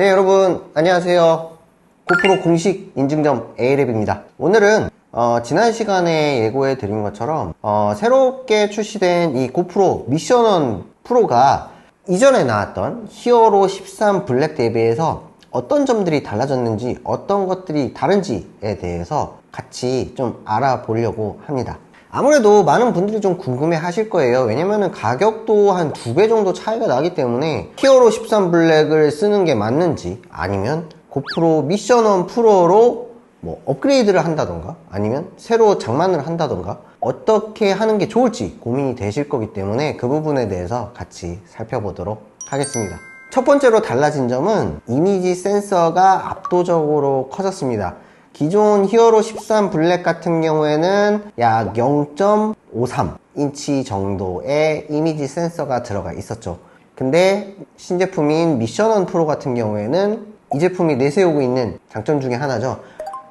네, 여러분 안녕하세요. 고프로 공식 인증점 A랩입니다. 오늘은 지난 시간에 예고해 드린 것처럼 새롭게 출시된 이 고프로 미션 1 프로가 이전에 나왔던 히어로 13 블랙 대비해서 어떤 점들이 달라졌는지, 어떤 것들이 다른지에 대해서 같이 좀 알아보려고 합니다. 아무래도 많은 분들이 좀 궁금해 하실 거예요. 왜냐면은 가격도 한 2배 정도 차이가 나기 때문에 히어로 13 블랙을 쓰는 게 맞는지, 아니면 고프로 미션 1 프로로 뭐 업그레이드를 한다던가, 아니면 새로 장만을 한다던가, 어떻게 하는 게 좋을지 고민이 되실 거기 때문에 그 부분에 대해서 같이 살펴보도록 하겠습니다. 첫 번째로 달라진 점은 이미지 센서가 압도적으로 커졌습니다. 기존 히어로 13 블랙 같은 경우에는 약 0.53인치 정도의 이미지 센서가 들어가 있었죠. 근데 신제품인 미션 1 프로 같은 경우에는 이 제품이 내세우고 있는 장점 중에 하나죠.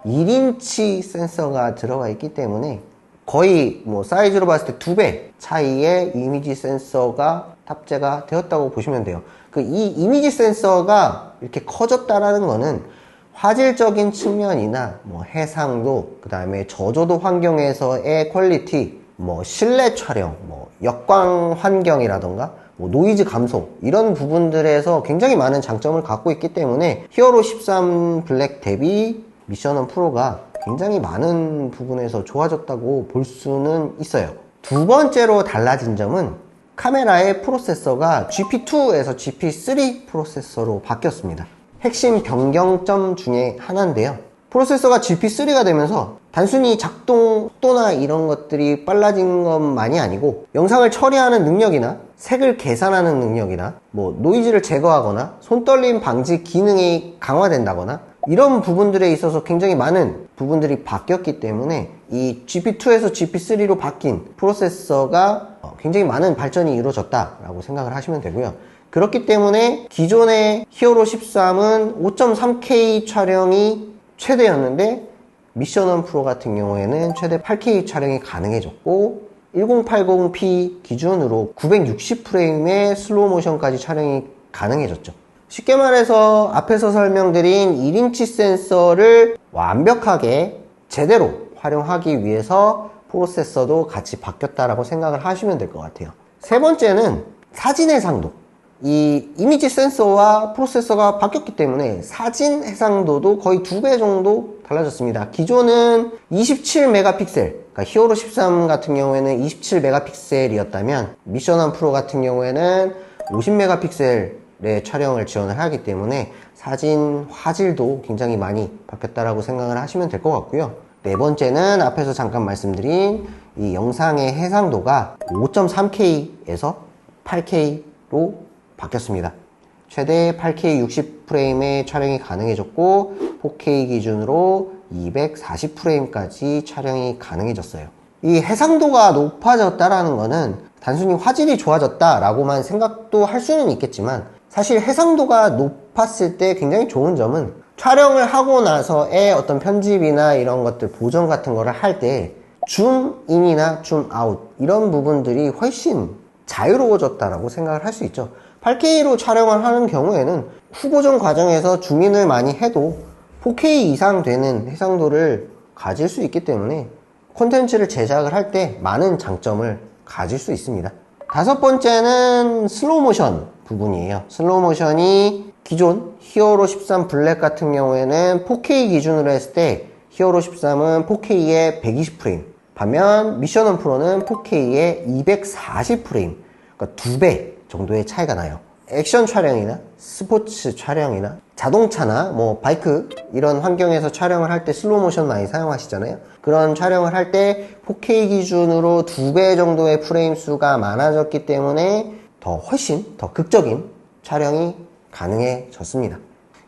1인치 센서가 들어가 있기 때문에 거의 뭐 사이즈로 봤을 때 2배 차이의 이미지 센서가 탑재가 되었다고 보시면 돼요. 이 이미지 센서가 이렇게 커졌다라는 거는 화질적인 측면이나 뭐 해상도, 그 다음에 저조도 환경에서의 퀄리티, 뭐 실내 촬영, 뭐 역광 환경이라던가 뭐 노이즈 감소, 이런 부분들에서 굉장히 많은 장점을 갖고 있기 때문에 히어로 13 블랙 대비 미션 1 프로가 굉장히 많은 부분에서 좋아졌다고 볼 수는 있어요. 두 번째로 달라진 점은 카메라의 프로세서가 GP2에서 GP3 프로세서로 바뀌었습니다. 핵심 변경점 중에 하나인데요. 프로세서가 GP3가 되면서 단순히 작동 속도나 이런 것들이 빨라진 것만이 아니고 영상을 처리하는 능력이나 색을 계산하는 능력이나 뭐 노이즈를 제거하거나 손떨림 방지 기능이 강화된다거나 이런 부분들에 있어서 굉장히 많은 부분들이 바뀌었기 때문에 이 GP2에서 GP3로 바뀐 프로세서가 굉장히 많은 발전이 이루어졌다라고 생각을 하시면 되고요. 그렇기 때문에 기존의 히어로 13은 5.3K 촬영이 최대였는데 미션 1 프로 같은 경우에는 최대 8K 촬영이 가능해졌고 1080p 기준으로 960프레임의 슬로우 모션까지 촬영이 가능해졌죠. 쉽게 말해서 앞에서 설명드린 1인치 센서를 완벽하게 제대로 활용하기 위해서 프로세서도 같이 바뀌었다라고 생각을 하시면 될 것 같아요. 세 번째는 사진 해상도. 이 이미지 센서와 프로세서가 바뀌었기 때문에 사진 해상도도 거의 2배 정도 달라졌습니다. 기존은 27메가픽셀, 그러니까 히어로 13 같은 경우에는 27메가픽셀이었다면 미션 1 프로 같은 경우에는 50메가픽셀의 촬영을 지원을 하기 때문에 사진 화질도 굉장히 많이 바뀌었다라고 생각을 하시면 될 것 같고요. 네 번째는 앞에서 잠깐 말씀드린 이 영상의 해상도가 5.3K에서 8K로 바뀌었습니다. 최대 8K 60프레임의 촬영이 가능해졌고 4K 기준으로 240프레임까지 촬영이 가능해졌어요. 이 해상도가 높아졌다라는 거는 단순히 화질이 좋아졌다라고만 생각도 할 수는 있겠지만 사실 해상도가 높았을 때 굉장히 좋은 점은 촬영을 하고 나서의 어떤 편집이나 이런 것들 보정 같은 거를 할 때 줌인이나 줌아웃 이런 부분들이 훨씬 자유로워졌다라고 생각을 할 수 있죠. 8K로 촬영을 하는 경우에는 후보정 과정에서 줌인을 많이 해도 4K 이상 되는 해상도를 가질 수 있기 때문에 콘텐츠를 제작을 할 때 많은 장점을 가질 수 있습니다. 다섯 번째는 슬로우 모션 부분이에요. 슬로우 모션이 기존 히어로 13 블랙 같은 경우에는 4K 기준으로 했을 때 히어로 13은 4K에 120프레임, 반면 미션 1 프로는 4K에 240프레임, 그러니까 2배 정도의 차이가 나요. 액션 촬영이나 스포츠 촬영이나 자동차나 뭐 바이크 이런 환경에서 촬영을 할 때 슬로우 모션 많이 사용하시잖아요. 그런 촬영을 할 때 4K 기준으로 2배 정도의 프레임 수가 많아졌기 때문에 훨씬 더 극적인 촬영이 가능해졌습니다.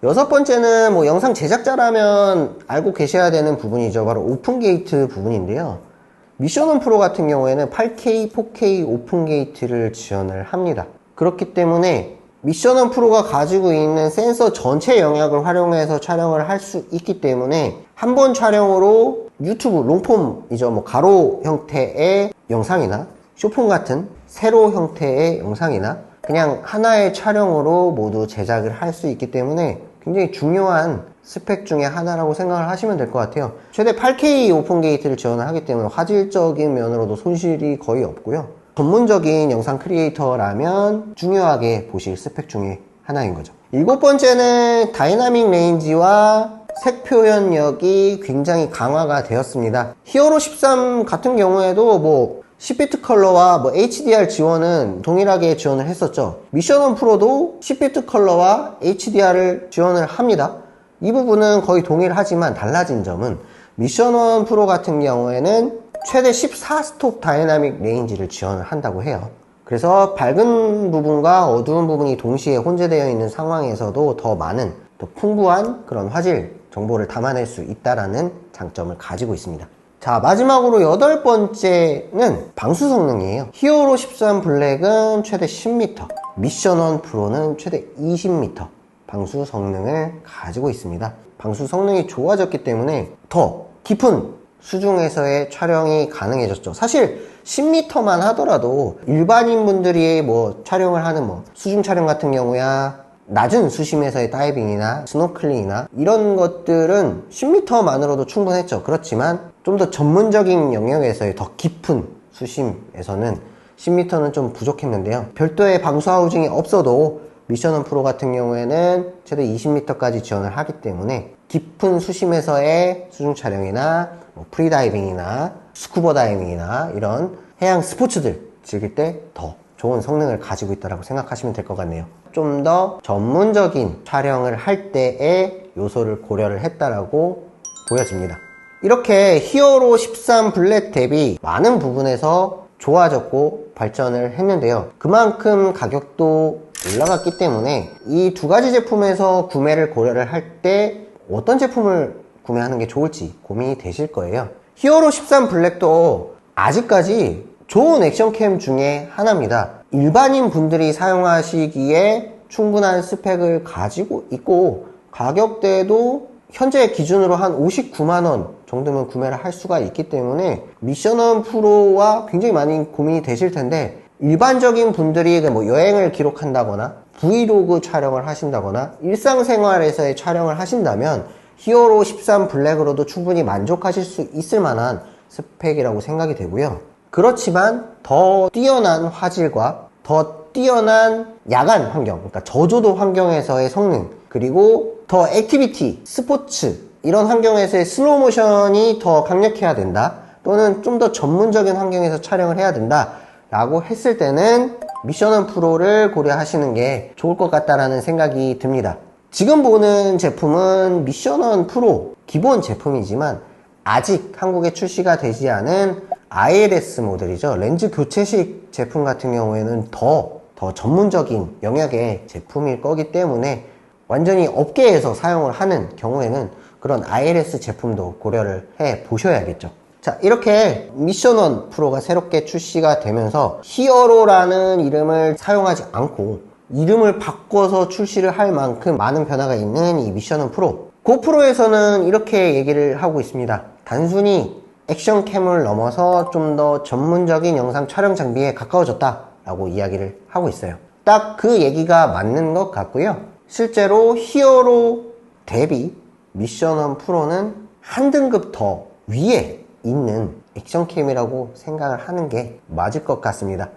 여섯 번째는 뭐 영상 제작자라면 알고 계셔야 되는 부분이죠. 바로 오픈 게이트 부분인데요. 미션 1 프로 같은 경우에는 8K, 4K 오픈 게이트를 지원을 합니다. 그렇기 때문에 미션 1 프로가 가지고 있는 센서 전체 영역을 활용해서 촬영을 할 수 있기 때문에 한 번 촬영으로 유튜브 롱폼이죠. 뭐 가로 형태의 영상이나 쇼폼 같은 세로 형태의 영상이나 그냥 하나의 촬영으로 모두 제작을 할 수 있기 때문에 굉장히 중요한 스펙 중에 하나라고 생각을 하시면 될 것 같아요. 최대 8K 오픈 게이트를 지원을 하기 때문에 화질적인 면으로도 손실이 거의 없고요. 전문적인 영상 크리에이터라면 중요하게 보실 스펙 중에 하나인 거죠. 7번째는 다이나믹 레인지와 색 표현력이 굉장히 강화가 되었습니다. 히어로 13 같은 경우에도 뭐 10비트 컬러와 뭐 HDR 지원은 동일하게 지원을 했었죠. 미션 1 프로도 10비트 컬러와 HDR을 지원을 합니다. 이 부분은 거의 동일하지만 달라진 점은 미션 1 프로 같은 경우에는 최대 14스톱 다이나믹 레인지를 지원을 한다고 해요. 그래서 밝은 부분과 어두운 부분이 동시에 혼재되어 있는 상황에서도 더 많은, 더 풍부한 그런 화질 정보를 담아낼 수 있다는 장점을 가지고 있습니다. 자, 마지막으로 8번째는 방수 성능이에요. 히어로 13 블랙은 최대 10m, 미션 1 프로는 최대 20m 방수 성능을 가지고 있습니다. 방수 성능이 좋아졌기 때문에 더 깊은 수중에서의 촬영이 가능해졌죠. 사실 10m만 하더라도 일반인 분들이 뭐 촬영을 하는 뭐 수중 촬영 같은 경우야 낮은 수심에서의 다이빙이나 스노클링이나 이런 것들은 10m만으로도 충분했죠. 그렇지만 좀 더 전문적인 영역에서의 더 깊은 수심에서는 10m는 좀 부족했는데요. 별도의 방수 하우징이 없어도 미션 1 프로 같은 경우에는 최대 20m까지 지원을 하기 때문에 깊은 수심에서의 수중 촬영이나 뭐 프리다이빙이나 스쿠버 다이빙이나 이런 해양 스포츠들 즐길 때 더 좋은 성능을 가지고 있다고 생각하시면 될 것 같네요. 좀 더 전문적인 촬영을 할 때의 요소를 고려를 했다라고 보여집니다. 이렇게 히어로 13 블랙 대비 많은 부분에서 좋아졌고 발전을 했는데요. 그만큼 가격도 올라갔기 때문에 이 두 가지 제품에서 구매를 고려를 할 때 어떤 제품을 구매하는 게 좋을지 고민이 되실 거예요. 히어로 13 블랙도 아직까지 좋은 액션캠 중에 하나입니다. 일반인 분들이 사용하시기에 충분한 스펙을 가지고 있고 가격대도 현재 기준으로 한 59만원 정도면 구매를 할 수가 있기 때문에 미션 1 프로와 굉장히 많이 고민이 되실 텐데 일반적인 분들이 뭐 여행을 기록한다거나 브이로그 촬영을 하신다거나 일상생활에서의 촬영을 하신다면 히어로 13 블랙으로도 충분히 만족하실 수 있을 만한 스펙이라고 생각이 되고요. 그렇지만 더 뛰어난 화질과 더 뛰어난 야간 환경, 그러니까 저조도 환경에서의 성능, 그리고 더 액티비티, 스포츠 이런 환경에서의 슬로우 모션이 더 강력해야 된다, 또는 좀 더 전문적인 환경에서 촬영을 해야 된다 라고 했을 때는 미션 1 프로를 고려하시는 게 좋을 것 같다라는 생각이 듭니다. 지금 보는 제품은 미션 1 프로 기본 제품이지만 아직 한국에 출시가 되지 않은 ILS 모델이죠. 렌즈 교체식 제품 같은 경우에는 더 전문적인 영역의 제품일 거기 때문에 완전히 업계에서 사용을 하는 경우에는 그런 ILS 제품도 고려를 해 보셔야겠죠. 자, 이렇게 미션 1 프로가 새롭게 출시가 되면서 히어로라는 이름을 사용하지 않고 이름을 바꿔서 출시를 할 만큼 많은 변화가 있는 이 미션 1 프로. 고프로에서는 이렇게 얘기를 하고 있습니다. 단순히 액션캠을 넘어서 좀 더 전문적인 영상 촬영 장비에 가까워졌다 라고 이야기를 하고 있어요. 딱 그 얘기가 맞는 것 같고요. 실제로 히어로 대비 미션 1 프로는 한 등급 더 위에 있는 액션캠이라고 생각을 하는 게 맞을 것 같습니다.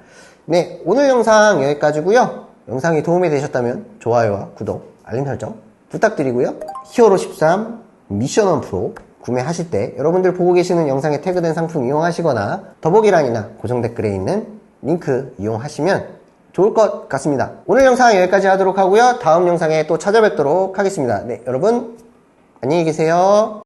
네, 오늘 영상 여기까지고요. 영상이 도움이 되셨다면 좋아요와 구독, 알림 설정 부탁드리고요. 히어로 13 미션 1 프로 구매하실 때 여러분들 보고 계시는 영상에 태그된 상품 이용하시거나 더보기란이나 고정 댓글에 있는 링크 이용하시면 좋을 것 같습니다. 오늘 영상 여기까지 하도록 하고요. 다음 영상에 또 찾아뵙도록 하겠습니다. 네, 여러분 안녕히 계세요.